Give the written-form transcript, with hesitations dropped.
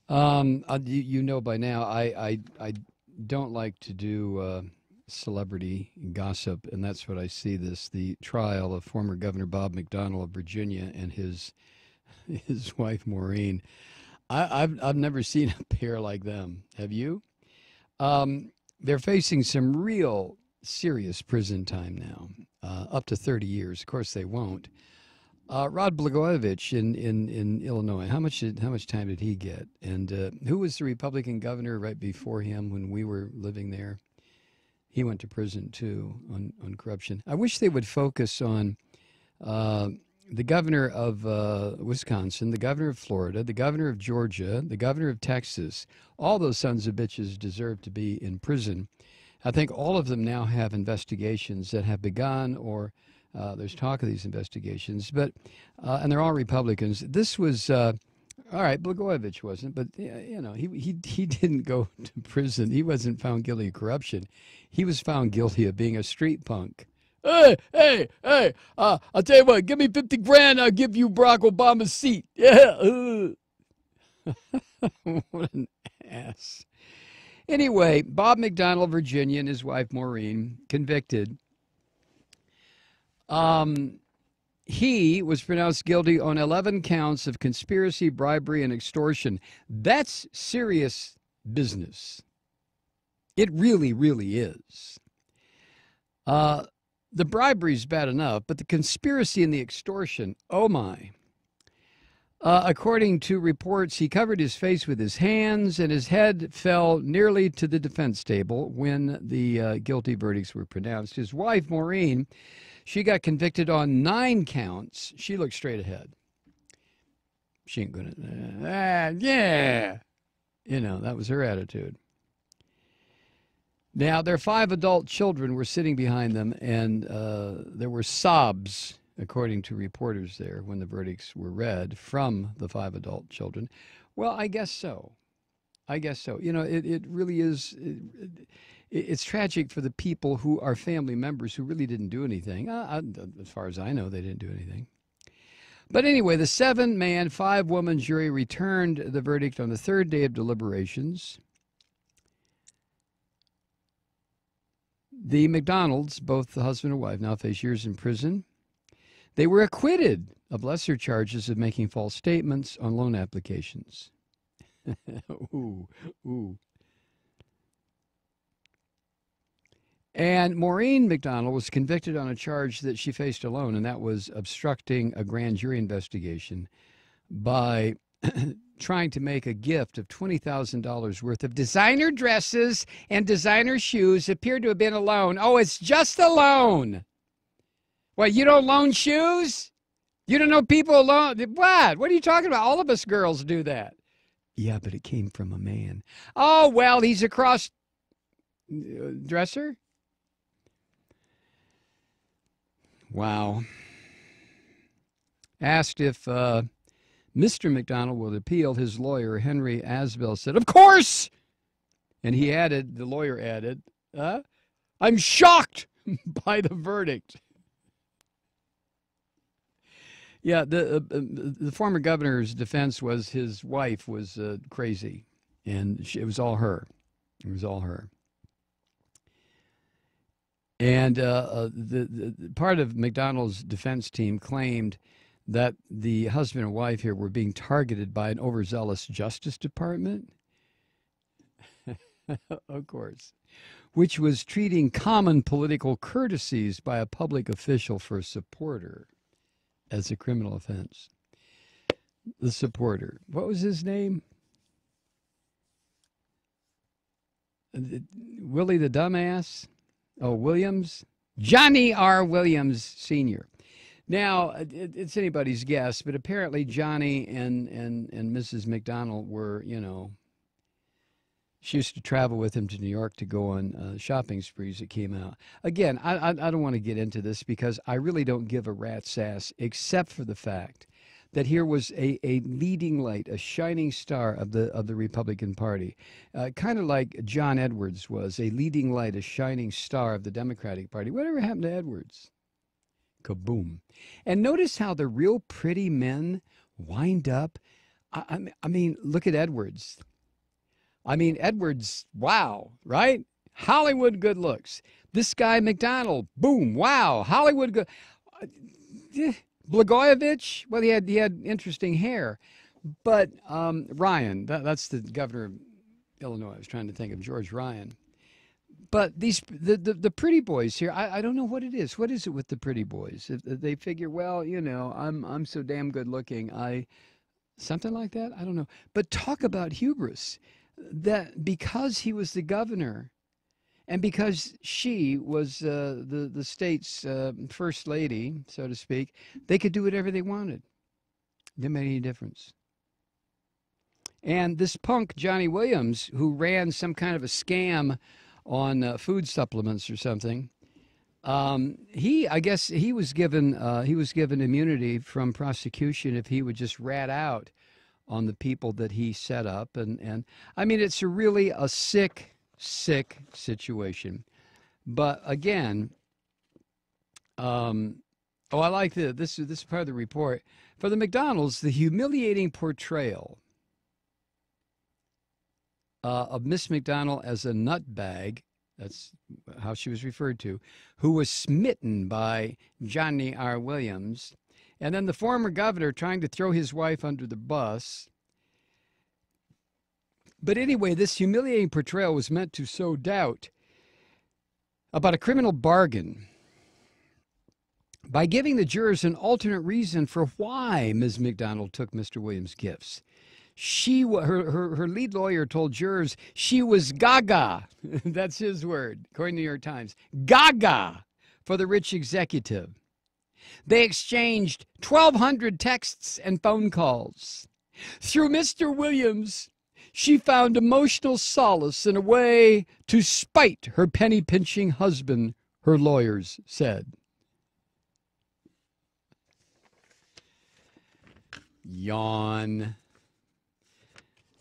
You know by now, I don't like to do celebrity gossip, and that's what I see the trial of former Governor Bob McDonnell of Virginia and his wife Maureen. I've never seen a pair like them. Have you? They're facing some real serious prison time now, up to 30 years. Of course, they won't. Rod Blagojevich in Illinois. How much time did he get? And who was the Republican governor right before him when we were living there? He went to prison too on corruption. I wish they would focus on the governor of Wisconsin, the governor of Florida, the governor of Georgia, the governor of Texas. All those sons of bitches deserve to be in prison. I think all of them now have investigations that have begun, or there's talk of these investigations, but and they're all Republicans. This was all right. Blagojevich wasn't, but he didn't go to prison. He wasn't found guilty of corruption. He was found guilty of being a street punk. Hey! I'll tell you what. Give me 50 grand. I'll give you Barack Obama's seat. Yeah. What an ass. Anyway, Bob McDonnell, Virginia, and his wife Maureen convicted. He was pronounced guilty on 11 counts of conspiracy, bribery, and extortion. That's serious business. It really, really is. The bribery is bad enough, but the conspiracy and the extortion, oh my. According to reports, he covered his face with his hands and his head fell nearly to the defense table when the guilty verdicts were pronounced. His wife, Maureen, she got convicted on 9 counts. She looked straight ahead. She ain't going to, yeah. That was her attitude. Now, their 5 adult children were sitting behind them, and there were sobs, according to reporters there, when the verdicts were read from the 5 adult children. Well, I guess so. It really is. It's tragic for the people who are family members who really didn't do anything. As far as I know, they didn't do anything. But anyway, the 7-man, 5-woman jury returned the verdict on the 3rd day of deliberations. The McDonnells, both the husband and wife, now face years in prison. They were acquitted of lesser charges of making false statements on loan applications. Ooh. And Maureen McDonnell was convicted on a charge that she faced alone, and that was obstructing a grand jury investigation by trying to make a gift of $20,000 worth of designer dresses and designer shoes appeared to have been a loan. Oh, it's just a loan. What, you don't loan shoes? You don't know people loan? What? What are you talking about? All of us girls do that. Yeah, but it came from a man. Oh, well, he's a cross-dresser? Wow. Asked if Mr. McDonnell would appeal, his lawyer, Henry Absill, said, "Of course!" And the lawyer added, "I'm shocked by the verdict." Yeah, the former governor's defense was his wife was crazy, and it was all her. It was all her. And the part of McDonnell's defense team claimed that the husband and wife here were being targeted by an overzealous Justice Department, of course, which was treating common political courtesies by a public official for a supporter as a criminal offense. The supporter. What was his name? Willie the Dumbass? Oh, Williams? Johnny R. Williams Sr. Now, it's anybody's guess, but apparently Johnny and Mrs. McDonnell were, she used to travel with him to New York to go on shopping sprees that came out. Again, I don't want to get into this because I really don't give a rat's ass, except for the fact that here was a leading light, a shining star of the Republican Party, kind of like John Edwards was a leading light, a shining star of the Democratic Party. Whatever happened to Edwards? Kaboom. And notice how the real pretty men wind up I mean, look at Edwards. I mean, Edwards, wow, right? Hollywood good looks. This guy, McDonnell, boom, wow, Hollywood good. eh, Blagojevich, well, he had interesting hair. But Ryan, that's the governor of Illinois. I was trying to think of George Ryan. But the pretty boys here, I don't know what it is. What is it with the pretty boys? If they figure, well, I'm so damn good looking. Something like that. I don't know. But talk about hubris. That because he was the governor, and because she was the state's first lady, so to speak, they could do whatever they wanted. Didn't make any difference. And this punk, Johnny Williams, who ran some kind of a scam on food supplements or something, I guess he was given immunity from prosecution if he would just rat out on the people that he set up. And I mean, it's really a sick, sick situation. But again, I like this is part of the report. For the McDonnells, the humiliating portrayal of Miss McDonnell as a nutbag, that's how she was referred to, who was smitten by Johnny R. Williams, and then the former governor trying to throw his wife under the bus. But anyway, this humiliating portrayal was meant to sow doubt about a criminal bargain by giving the jurors an alternate reason for why Ms. McDonnell took Mr. Williams' gifts. Her lead lawyer told jurors she was gaga. That's his word, according to the New York Times. Gaga for the rich executive. They exchanged 1,200 texts and phone calls. Through Mr. Williams, she found emotional solace in a way to spite her penny-pinching husband, her lawyers said. Yawn.